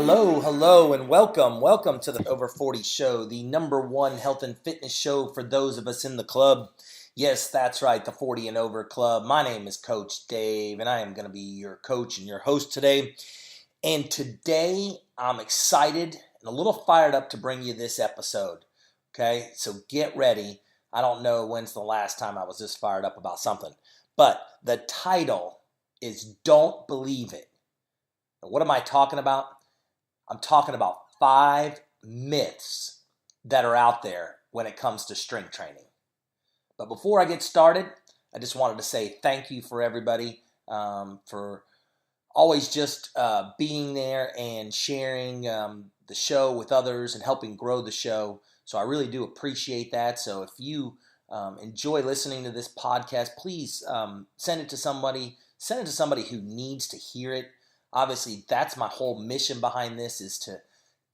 Hello, and welcome. Welcome to the Over 40 Show, the number one health and fitness show for those of us in the club. Yes, that's right, the 40 and Over Club. My name is Coach Dave, and I am going to be your coach and your host today. And today, I'm excited and a little fired up to bring you this episode. Okay, so get ready. I don't know when's the last time I was this fired up about something, but the title is Don't Believe It. What am I talking about? I'm talking about 5 myths that are out there when it comes to strength training. But before I get started, I just wanted to say thank you for everybody for always just being there and sharing the show with others and helping grow the show. So I really do appreciate that. So if you enjoy listening to this podcast, please send it to somebody. Send it to somebody who needs to hear it. Obviously, that's my whole mission behind this, is to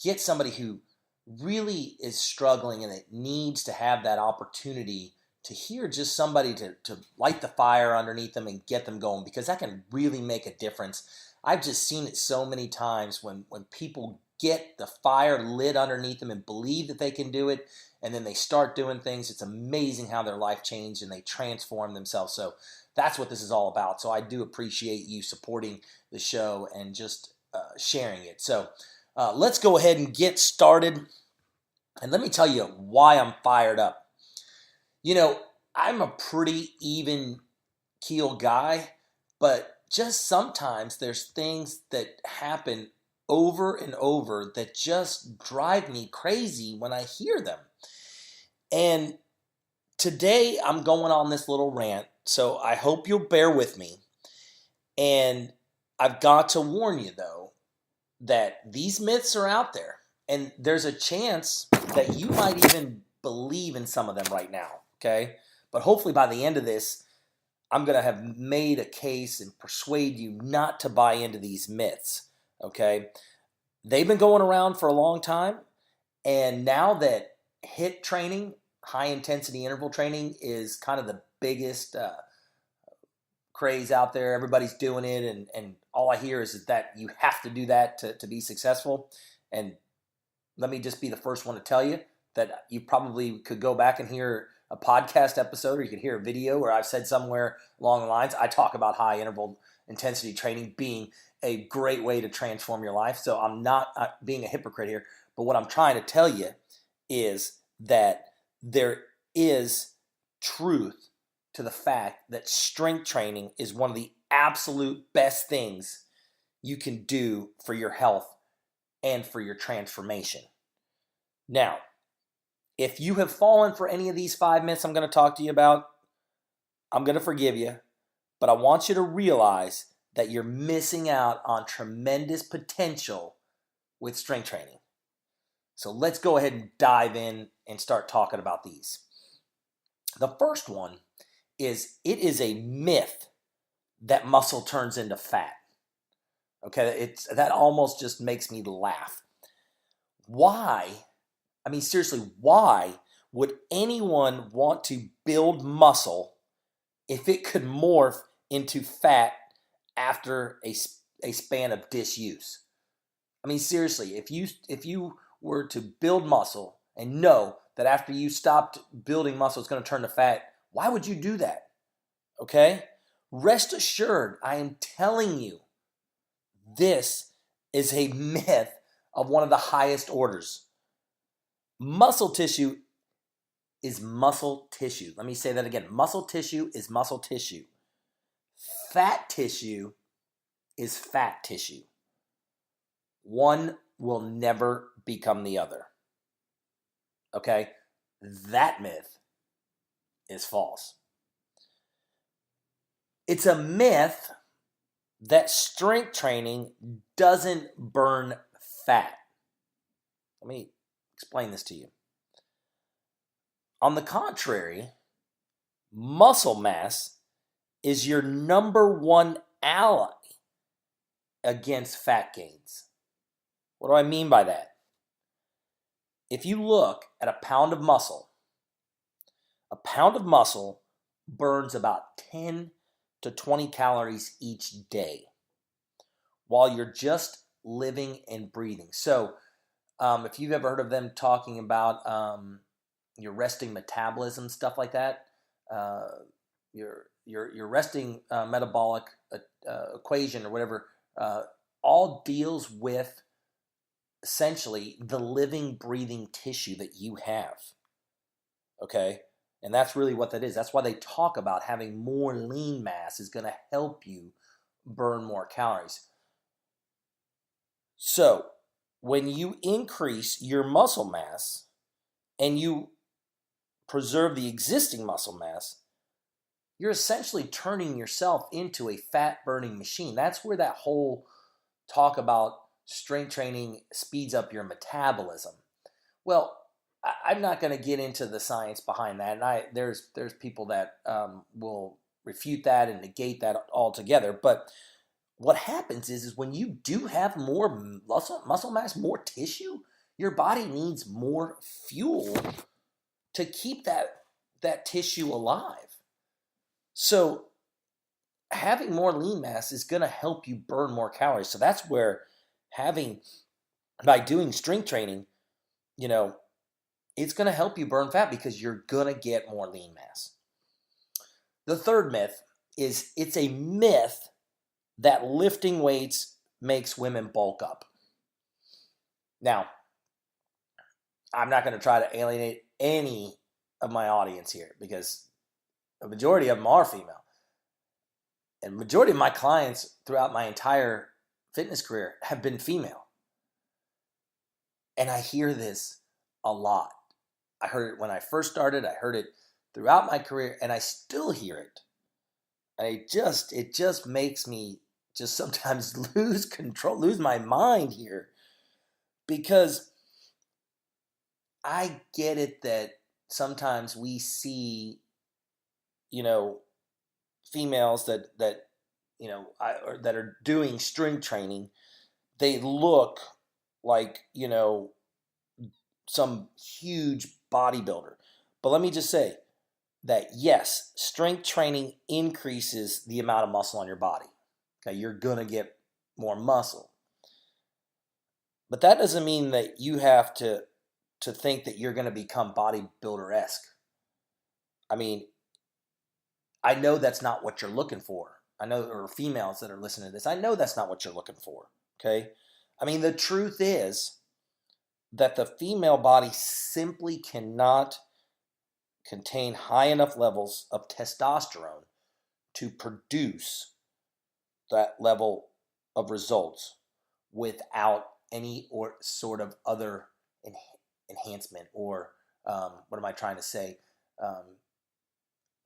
get somebody who really is struggling and that needs to have that opportunity to hear just somebody to light the fire underneath them and get them going, because that can really make a difference. I've just seen it so many times when people get the fire lit underneath them and believe that they can do it, and then they start doing things. It's amazing how their life changed and they transform themselves. So that's what this is all about. So I do appreciate you supporting the show and just sharing it. So let's go ahead and get started. And let me tell you why I'm fired up. You know, I'm a pretty even keel guy, but just sometimes there's things that happen over and over that just drive me crazy when I hear them. And today I'm going on this little rant, so I hope you'll bear with me. And I've got to warn you, though, that these myths are out there, and there's a chance that you might even believe in some of them right now, okay? But hopefully by the end of this, I'm going to have made a case and persuade you not to buy into these myths, okay? They've been going around for a long time, and now that HIIT training, high intensity interval training, is kind of the biggest craze out there. Everybody's doing it, and all I hear is that you have to do that to be successful. And let me just be the first one to tell you that you probably could go back and hear a podcast episode, or you could hear a video where I've said somewhere along the lines, I talk about high interval intensity training being a great way to transform your life. So I'm not being a hypocrite here, but what I'm trying to tell you is that there is truth to the fact that strength training is one of the absolute best things you can do for your health and for your transformation. Now, if you have fallen for any of these 5 myths I'm going to talk to you about, I'm going to forgive you, but I want you to realize that you're missing out on tremendous potential with strength training. So let's go ahead and dive in and start talking about these. The first one is, it is a myth that muscle turns into fat. Okay, that almost just makes me laugh. Why? I mean, seriously, why would anyone want to build muscle if it could morph into fat after a span of disuse? I mean, seriously, if you were to build muscle and know that after you stopped building muscle, it's going to turn to fat, why would you do that? Okay? Rest assured, I am telling you, this is a myth of one of the highest orders. Muscle tissue is muscle tissue. Let me say that again. Muscle tissue is muscle tissue. Fat tissue is fat tissue. One will never become the other. Okay? That myth is false. It's a myth that strength training doesn't burn fat. Let me explain this to you. On the contrary, muscle mass is your number one ally against fat gains. What do I mean by that? If you look at a pound of muscle burns about 10 to 20 calories each day, while you're just living and breathing. So if you've ever heard of them talking about your resting metabolism, stuff like that, your resting metabolic equation or whatever, all deals with essentially the living, breathing tissue that you have. Okay? And that's really what that is. That's why they talk about having more lean mass is going to help you burn more calories. So, when you increase your muscle mass and you preserve the existing muscle mass, you're essentially turning yourself into a fat burning machine. That's where that whole talk about strength training speeds up your metabolism. Well, I'm not going to get into the science behind that, and there's people that will refute that and negate that altogether. But what happens is when you do have more muscle mass, more tissue, your body needs more fuel to keep that tissue alive. So having more lean mass is going to help you burn more calories. So that's where by doing strength training, it's going to help you burn fat because you're going to get more lean mass. The third myth is it's a myth that lifting weights makes women bulk up. Now, I'm not going to try to alienate any of my audience here because a majority of them are female. And the majority of my clients throughout my entire fitness career have been female. And I hear this a lot. I heard it when I first started. I heard it throughout my career, and I still hear it. And it just makes me just sometimes lose my mind here, because I get it that sometimes we see, females that are doing strength training, they look like, some huge bodybuilder. But let me just say that yes, strength training increases the amount of muscle on your body. Okay, you're going to get more muscle. But that doesn't mean that you have to think that you're going to become bodybuilder-esque. I mean, I know that's not what you're looking for. I know, or females that are listening to this, I know that's not what you're looking for. Okay? I mean, the truth is that the female body simply cannot contain high enough levels of testosterone to produce that level of results without any or sort of other enhancement or what am I trying to say?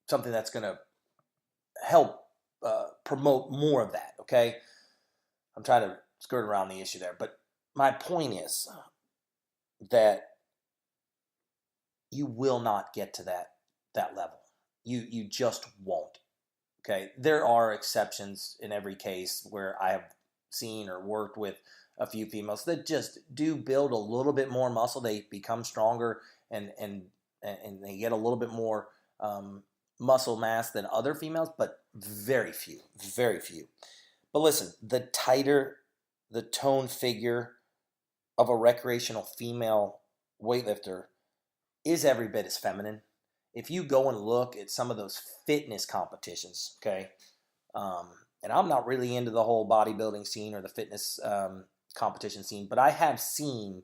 Something that's going to help promote more of that, okay? I'm trying to skirt around the issue there, but my point is that you will not get to that level. You just won't. Okay, there are exceptions in every case where I have seen or worked with a few females that just do build a little bit more muscle. They become stronger and they get a little bit more muscle mass than other females, but very few. But listen, the tighter the toned figure of a recreational female weightlifter is every bit as feminine. If you go and look at some of those fitness competitions, okay, and I'm not really into the whole bodybuilding scene or the fitness competition scene, but I have seen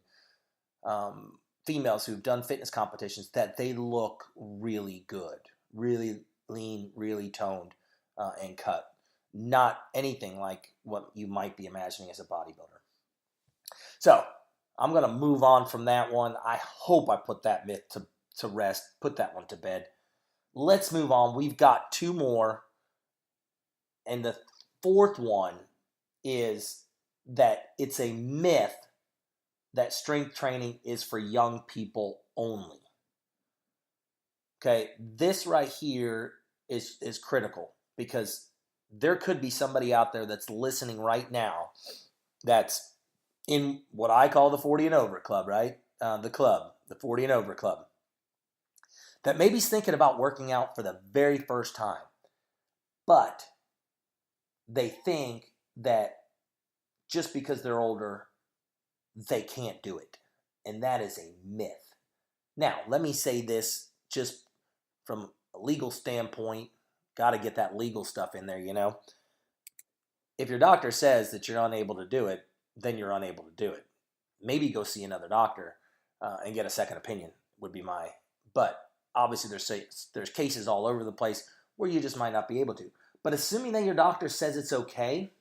females who've done fitness competitions that they look really good, really lean, really toned and cut. Not anything like what you might be imagining as a bodybuilder. So I'm going to move on from that one. I hope I put that myth to rest, put that one to bed. Let's move on. We've got two more. And the fourth one is that it's a myth that strength training is for young people only. Okay, this right here is critical because there could be somebody out there that's listening right now that's in what I call the 40 and over club, right? The 40 and over club, that maybe's thinking about working out for the very first time, but they think that just because they're older, they can't do it. And that is a myth. Now, let me say this just from a legal standpoint. Got to get that legal stuff in there, If your doctor says that you're unable to do it, then you're unable to do it. Maybe go see another doctor and get a second opinion would be my. But obviously there's cases all over the place where you just might not be able to. But assuming that your doctor says it's okay,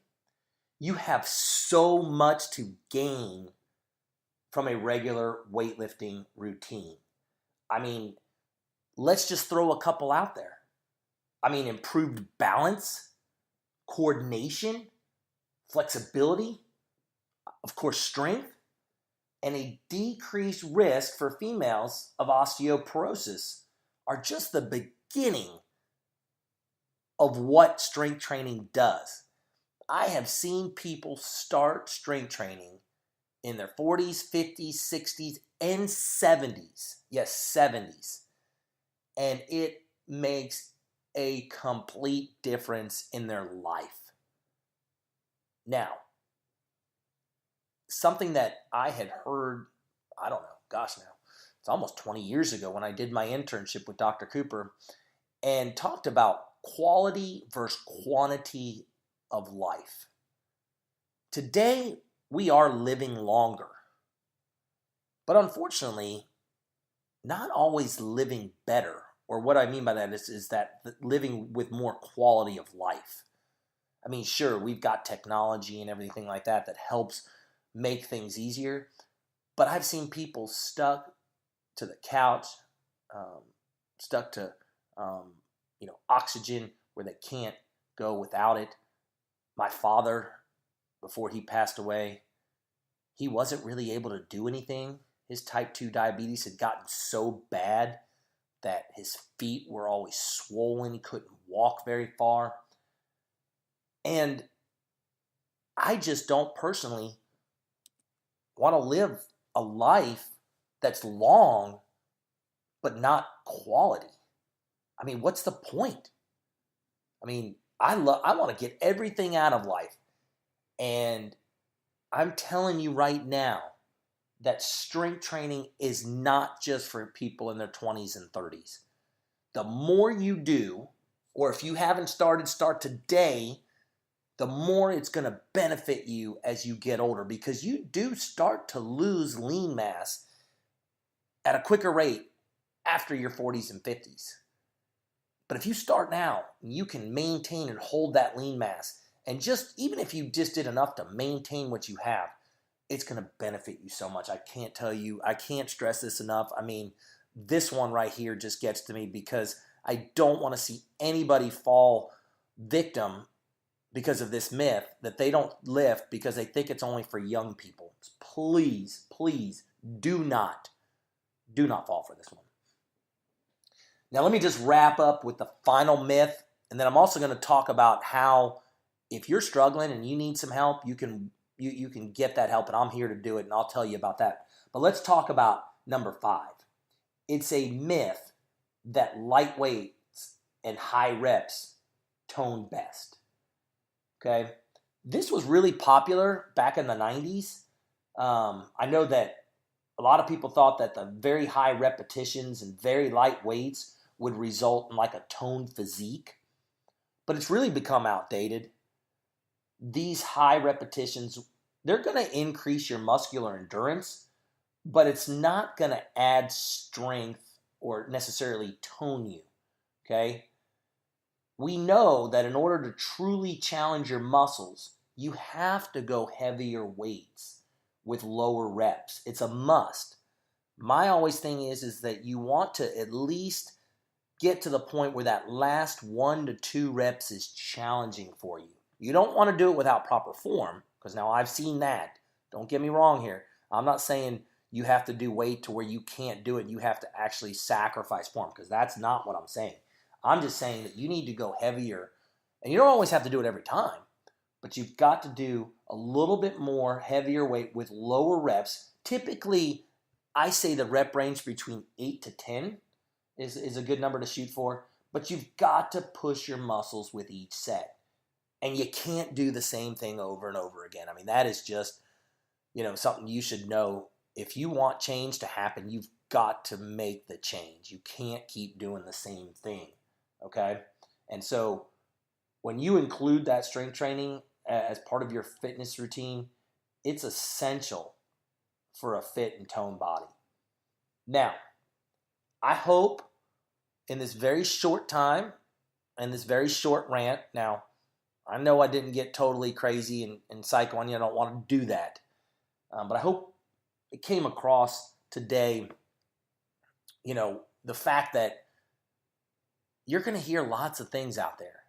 you have so much to gain from a regular weightlifting routine. I mean, let's just throw a couple out there. I mean, improved balance, coordination, flexibility, of course, strength, and a decreased risk for females of osteoporosis are just the beginning of what strength training does. I have seen people start strength training in their 40s, 50s, 60s, and 70s. Yes, 70s. And it makes a complete difference in their life. Now, something that I had heard, I don't know, gosh, now, it's almost 20 years ago when I did my internship with Dr. Cooper and talked about quality versus quantity of life. Today, we are living longer, but unfortunately, not always living better. Or what I mean by that is that living with more quality of life. I mean, sure, we've got technology and everything like that that helps make things easier, but I've seen people stuck to the couch, stuck to oxygen where they can't go without it. My father, before he passed away, he wasn't really able to do anything. His type 2 diabetes had gotten so bad that his feet were always swollen. He couldn't walk very far. And I just don't personally want to live a life that's long but not quality. I mean, what's the point? I mean, I want to get everything out of life. And I'm telling you right now that strength training is not just for people in their 20s and 30s. The more you do, or if you haven't started, start today, the more it's going to benefit you as you get older, because you do start to lose lean mass at a quicker rate after your 40s and 50s. But if you start now, you can maintain and hold that lean mass. And just even if you just did enough to maintain what you have, it's going to benefit you so much. I can't stress this enough. I mean, this one right here just gets to me because I don't want to see anybody fall victim because of this myth that they don't lift because they think it's only for young people. Please, please do not fall for this one. Now, let me just wrap up with the final myth, and then I'm also going to talk about how if you're struggling and you need some help, you can get that help, and I'm here to do it, and I'll tell you about that. But let's talk about number 5. It's a myth that light weights and high reps tone best. Okay? This was really popular back in the 90s. I know that a lot of people thought that the very high repetitions and very light weights would result in like a toned physique, but it's really become outdated. These high repetitions, they're going to increase your muscular endurance, but it's not going to add strength or necessarily tone you, okay? We know that in order to truly challenge your muscles, you have to go heavier weights with lower reps. It's a must. My always thing is that you want to at least get to the point where that last 1 to 2 reps is challenging for you. You don't want to do it without proper form, because now I've seen that. Don't get me wrong here. I'm not saying you have to do weight to where you can't do it. You have to actually sacrifice form, because that's not what I'm saying. I'm just saying that you need to go heavier, and you don't always have to do it every time, but you've got to do a little bit more heavier weight with lower reps. Typically, I say the rep range between 8 to 10 is a good number to shoot for, but you've got to push your muscles with each set. And you can't do the same thing over and over again. I mean, that is just, something you should know. If you want change to happen, you've got to make the change. You can't keep doing the same thing, okay? And so when you include that strength training as part of your fitness routine, it's essential for a fit and toned body. Now, I hope in this very short time and this very short rant, now, I know I didn't get totally crazy and psycho on you. I don't want to do that. But I hope it came across today, the fact that you're going to hear lots of things out there.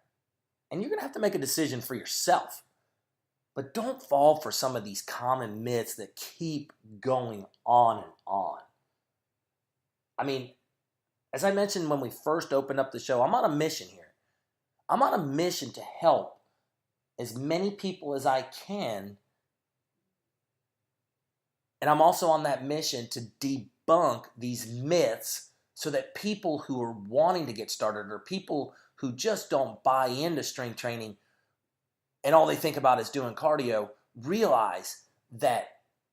And you're going to have to make a decision for yourself. But don't fall for some of these common myths that keep going on and on. I mean, as I mentioned when we first opened up the show, I'm on a mission here. I'm on a mission to help as many people as I can. And I'm also on that mission to debunk these myths so that people who are wanting to get started or people who just don't buy into strength training and all they think about is doing cardio realize that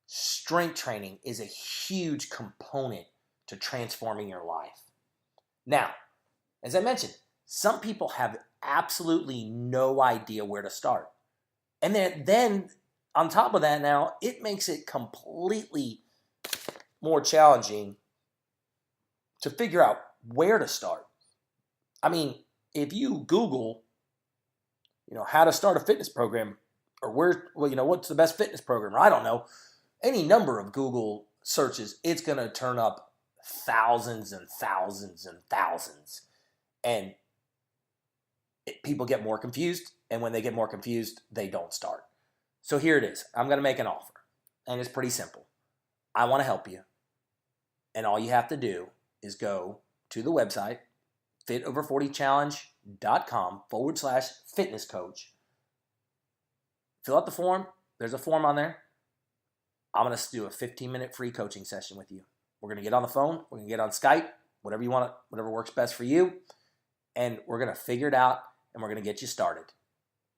strength training is a huge component to transforming your life. Now, as I mentioned, some people have absolutely no idea where to start. And then on top of that now, it makes it completely more challenging to figure out where to start. I mean, if you Google, how to start a fitness program or what's the best fitness program, or I don't know, any number of Google searches, it's going to turn up thousands and thousands and thousands. And people get more confused. And when they get more confused, they don't start. So here it is. I'm going to make an offer. And it's pretty simple. I want to help you. And all you have to do is go to the website, fitover40challenge.com/fitness coach. Fill out the form. There's a form on there. I'm going to do a 15-minute free coaching session with you. We're going to get on the phone. We're going to get on Skype, whatever you want, whatever works best for you. And we're going to figure it out, and we're going to get you started.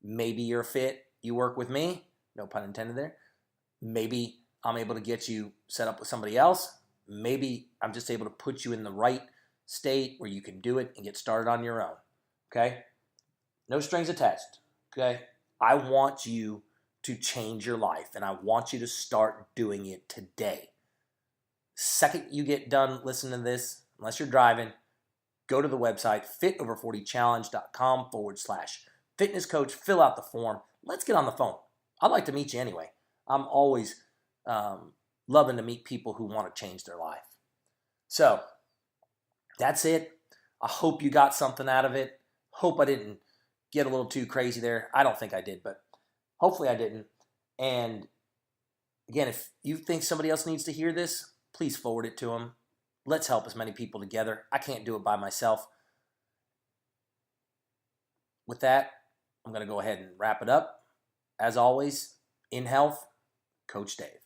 Maybe you're fit. You work with me. No pun intended there. Maybe I'm able to get you set up with somebody else. Maybe I'm just able to put you in the right state where you can do it and get started on your own. Okay? No strings attached. Okay? I want you to change your life, and I want you to start doing it today. Second you get done listening to this, unless you're driving, go to the website, fitover40challenge.com/fitness coach. Fill out the form. Let's get on the phone. I'd like to meet you anyway. I'm always loving to meet people who want to change their life. So that's it. I hope you got something out of it. Hope I didn't get a little too crazy there. I don't think I did, but hopefully I didn't. And again, if you think somebody else needs to hear this, please forward it to them. Let's help as many people together. I can't do it by myself. With that, I'm going to go ahead and wrap it up. As always, in health, Coach Dave.